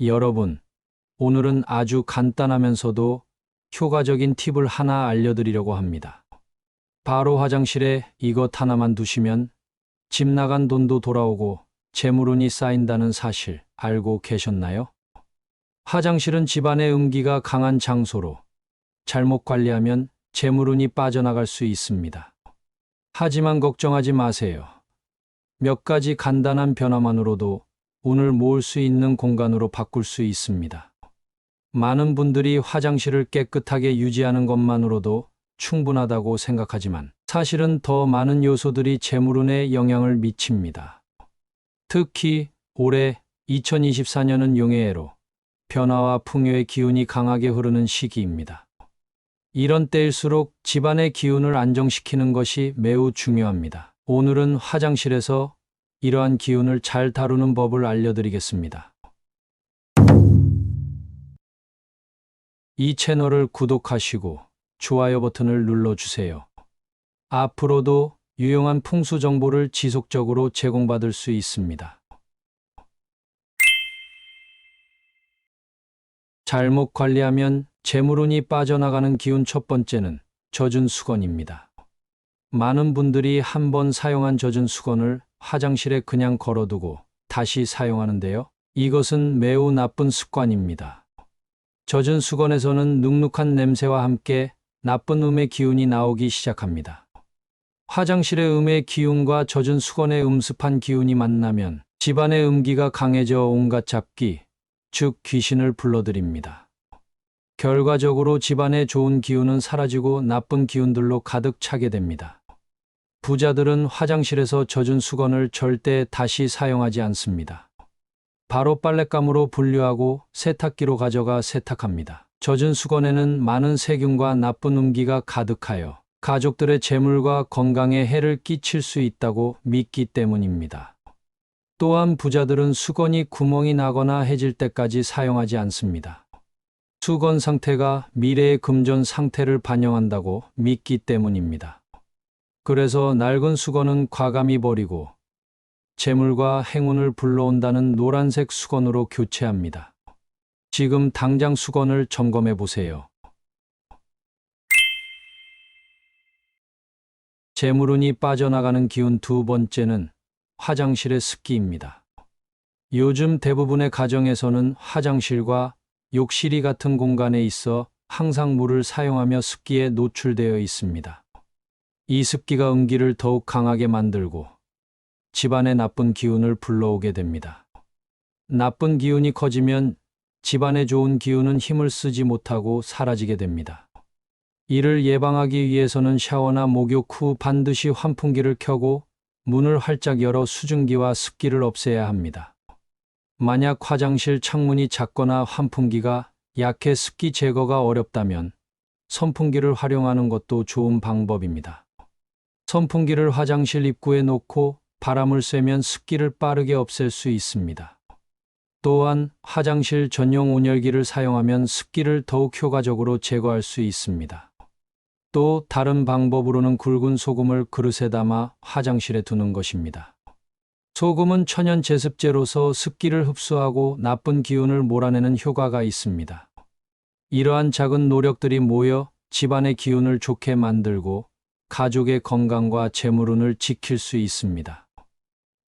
여러분, 오늘은 아주 간단하면서도 효과적인 팁을 하나 알려드리려고 합니다. 바로 화장실에 이것 하나만 두시면 집 나간 돈도 돌아오고 재물운이 쌓인다는 사실 알고 계셨나요? 화장실은 집안의 음기가 강한 장소로 잘못 관리하면 재물운이 빠져나갈 수 있습니다. 하지만 걱정하지 마세요. 몇 가지 간단한 변화만으로도 운을 모을 수 있는 공간으로 바꿀 수 있습니다. 많은 분들이 화장실을 깨끗하게 유지하는 것만으로도 충분하다고 생각하지만 사실은 더 많은 요소들이 재물운에 영향을 미칩니다. 특히 올해 2024년은 용해해로 변화와 풍요의 기운이 강하게 흐르는 시기입니다. 이런 때일수록 집안의 기운을 안정시키는 것이 매우 중요합니다. 오늘은 화장실에서 이러한 기운을 잘 다루는 법을 알려드리겠습니다. 이 채널을 구독하시고 좋아요 버튼을 눌러주세요. 앞으로도 유용한 풍수 정보를 지속적으로 제공받을 수 있습니다. 잘못 관리하면 재물운이 빠져나가는 기운 첫 번째는 젖은 수건입니다. 많은 분들이 한번 사용한 젖은 수건을 화장실에 그냥 걸어두고 다시 사용하는데요. 이것은 매우 나쁜 습관입니다. 젖은 수건에서는 눅눅한 냄새와 함께 나쁜 음의 기운이 나오기 시작합니다. 화장실의 음의 기운과 젖은 수건의 음습한 기운이 만나면 집안의 음기가 강해져 온갖 잡기, 즉 귀신을 불러들입니다. 결과적으로 집안의 좋은 기운은 사라지고 나쁜 기운들로 가득 차게 됩니다. 부자들은 화장실에서 젖은 수건을 절대 다시 사용하지 않습니다. 바로 빨랫감으로 분류하고 세탁기로 가져가 세탁합니다. 젖은 수건에는 많은 세균과 나쁜 음기가 가득하여 가족들의 재물과 건강에 해를 끼칠 수 있다고 믿기 때문입니다. 또한 부자들은 수건이 구멍이 나거나 해질 때까지 사용하지 않습니다. 수건 상태가 미래의 금전 상태를 반영한다고 믿기 때문입니다. 그래서 낡은 수건은 과감히 버리고 재물과 행운을 불러온다는 노란색 수건으로 교체합니다. 지금 당장 수건을 점검해 보세요. 재물운이 빠져나가는 기운 두 번째는 화장실의 습기입니다. 요즘 대부분의 가정에서는 화장실과 욕실이 같은 공간에 있어 항상 물을 사용하며 습기에 노출되어 있습니다. 이 습기가 음기를 더욱 강하게 만들고 집안에 나쁜 기운을 불러오게 됩니다. 나쁜 기운이 커지면 집안에 좋은 기운은 힘을 쓰지 못하고 사라지게 됩니다. 이를 예방하기 위해서는 샤워나 목욕 후 반드시 환풍기를 켜고 문을 활짝 열어 수증기와 습기를 없애야 합니다. 만약 화장실 창문이 작거나 환풍기가 약해 습기 제거가 어렵다면 선풍기를 활용하는 것도 좋은 방법입니다. 선풍기를 화장실 입구에 놓고 바람을 쐬면 습기를 빠르게 없앨 수 있습니다. 또한 화장실 전용 온열기를 사용하면 습기를 더욱 효과적으로 제거할 수 있습니다. 또 다른 방법으로는 굵은 소금을 그릇에 담아 화장실에 두는 것입니다. 소금은 천연 제습제로서 습기를 흡수하고 나쁜 기운을 몰아내는 효과가 있습니다. 이러한 작은 노력들이 모여 집안의 기운을 좋게 만들고 가족의 건강과 재물운을 지킬 수 있습니다.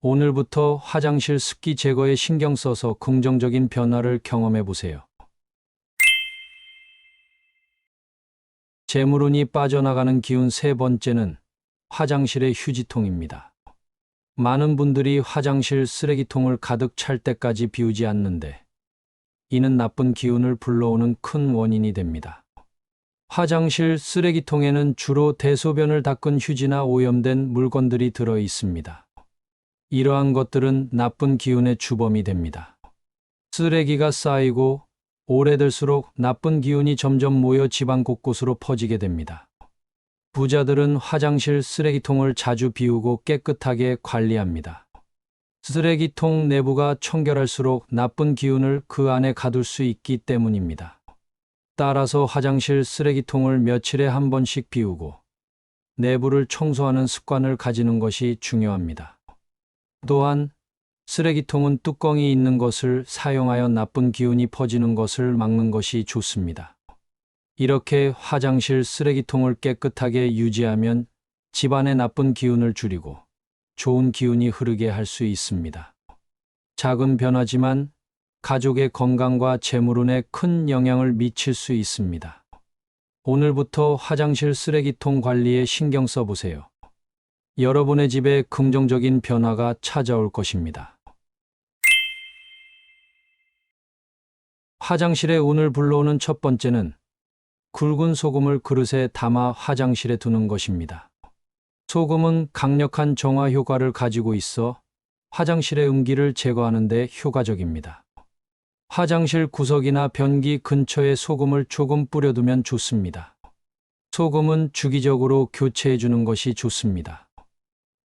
오늘부터 화장실 습기 제거에 신경 써서 긍정적인 변화를 경험해 보세요. 재물운이 빠져나가는 기운 세 번째는 화장실의 휴지통입니다. 많은 분들이 화장실 쓰레기통을 가득 찰 때까지 비우지 않는데 이는 나쁜 기운을 불러오는 큰 원인이 됩니다. 화장실 쓰레기통에는 주로 대소변을 닦은 휴지나 오염된 물건들이 들어 있습니다. 이러한 것들은 나쁜 기운의 주범이 됩니다. 쓰레기가 쌓이고 오래될수록 나쁜 기운이 점점 모여 집안 곳곳으로 퍼지게 됩니다. 부자들은 화장실 쓰레기통을 자주 비우고 깨끗하게 관리합니다. 쓰레기통 내부가 청결할수록 나쁜 기운을 그 안에 가둘 수 있기 때문입니다. 따라서 화장실 쓰레기통을 며칠에 한 번씩 비우고 내부를 청소하는 습관을 가지는 것이 중요합니다. 또한 쓰레기통은 뚜껑이 있는 것을 사용하여 나쁜 기운이 퍼지는 것을 막는 것이 좋습니다. 이렇게 화장실 쓰레기통을 깨끗하게 유지하면 집안의 나쁜 기운을 줄이고 좋은 기운이 흐르게 할 수 있습니다. 작은 변화지만 가족의 건강과 재물운에 큰 영향을 미칠 수 있습니다. 오늘부터 화장실 쓰레기통 관리에 신경 써보세요. 여러분의 집에 긍정적인 변화가 찾아올 것입니다. 화장실에 운을 불러오는 첫 번째는 굵은 소금을 그릇에 담아 화장실에 두는 것입니다. 소금은 강력한 정화 효과를 가지고 있어 화장실의 음기를 제거하는 데 효과적입니다. 화장실 구석이나 변기 근처에 소금을 조금 뿌려두면 좋습니다. 소금은 주기적으로 교체해 주는 것이 좋습니다.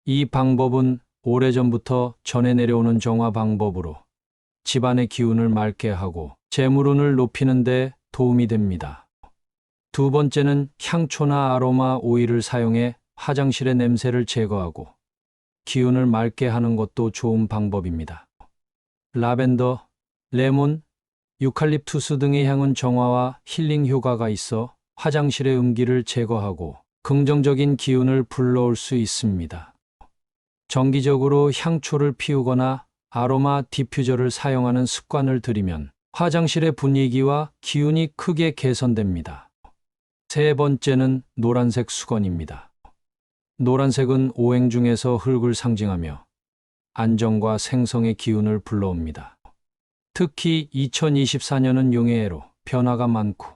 이 방법은 오래전부터 전해 내려오는 정화 방법으로 집안의 기운을 맑게 하고 재물운을 높이는 데 도움이 됩니다. 두 번째는 향초나 아로마 오일을 사용해 화장실의 냄새를 제거하고 기운을 맑게 하는 것도 좋은 방법입니다. 라벤더, 레몬, 유칼립투스 등의 향은 정화와 힐링 효과가 있어 화장실의 음기를 제거하고 긍정적인 기운을 불러올 수 있습니다. 정기적으로 향초를 피우거나 아로마 디퓨저를 사용하는 습관을 들이면 화장실의 분위기와 기운이 크게 개선됩니다. 세 번째는 노란색 수건입니다. 노란색은 오행 중에서 흙을 상징하며 안정과 생성의 기운을 불러옵니다. 특히 2024년은 용의 해로 변화가 많고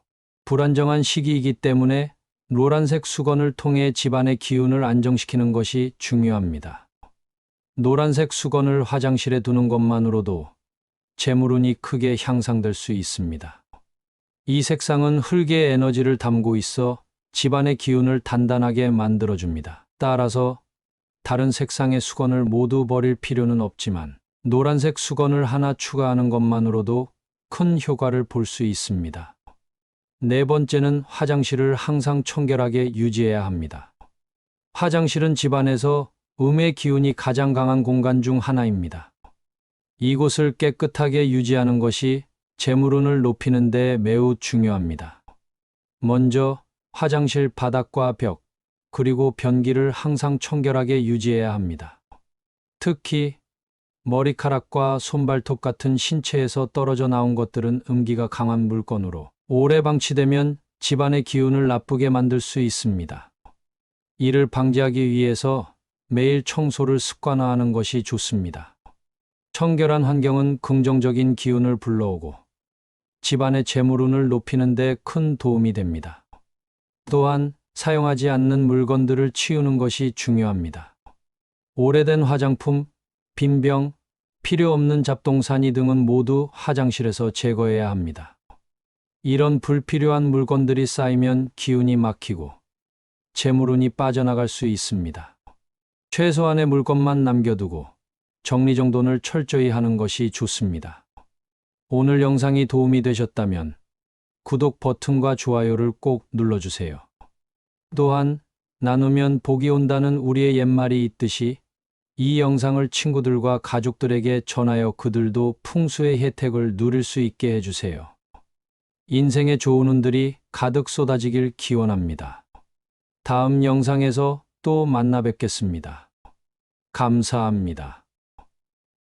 불안정한 시기이기 때문에 노란색 수건을 통해 집안의 기운을 안정시키는 것이 중요합니다. 노란색 수건을 화장실에 두는 것만으로도 재물운이 크게 향상될 수 있습니다. 이 색상은 흙의 에너지를 담고 있어 집안의 기운을 단단하게 만들어줍니다. 따라서 다른 색상의 수건을 모두 버릴 필요는 없지만 노란색 수건을 하나 추가하는 것만으로도 큰 효과를 볼 수 있습니다. 네 번째는 화장실을 항상 청결하게 유지해야 합니다. 화장실은 집안에서 음의 기운이 가장 강한 공간 중 하나입니다. 이곳을 깨끗하게 유지하는 것이 재물운을 높이는 데 매우 중요합니다. 먼저 화장실 바닥과 벽, 그리고 변기를 항상 청결하게 유지해야 합니다. 특히 머리카락과 손발톱 같은 신체에서 떨어져 나온 것들은 음기가 강한 물건으로 오래 방치되면 집안의 기운을 나쁘게 만들 수 있습니다. 이를 방지하기 위해서 매일 청소를 습관화하는 것이 좋습니다. 청결한 환경은 긍정적인 기운을 불러오고 집안의 재물운을 높이는 데 큰 도움이 됩니다. 또한 사용하지 않는 물건들을 치우는 것이 중요합니다. 오래된 화장품, 빈병, 필요 없는 잡동사니 등은 모두 화장실에서 제거해야 합니다. 이런 불필요한 물건들이 쌓이면 기운이 막히고 재물운이 빠져나갈 수 있습니다. 최소한의 물건만 남겨두고 정리정돈을 철저히 하는 것이 좋습니다. 오늘 영상이 도움이 되셨다면 구독 버튼과 좋아요를 꼭 눌러주세요. 또한 나누면 복이 온다는 우리의 옛말이 있듯이 이 영상을 친구들과 가족들에게 전하여 그들도 풍수의 혜택을 누릴 수 있게 해주세요. 인생의 좋은 운들이 가득 쏟아지길 기원합니다. 다음 영상에서 또 만나 뵙겠습니다. 감사합니다.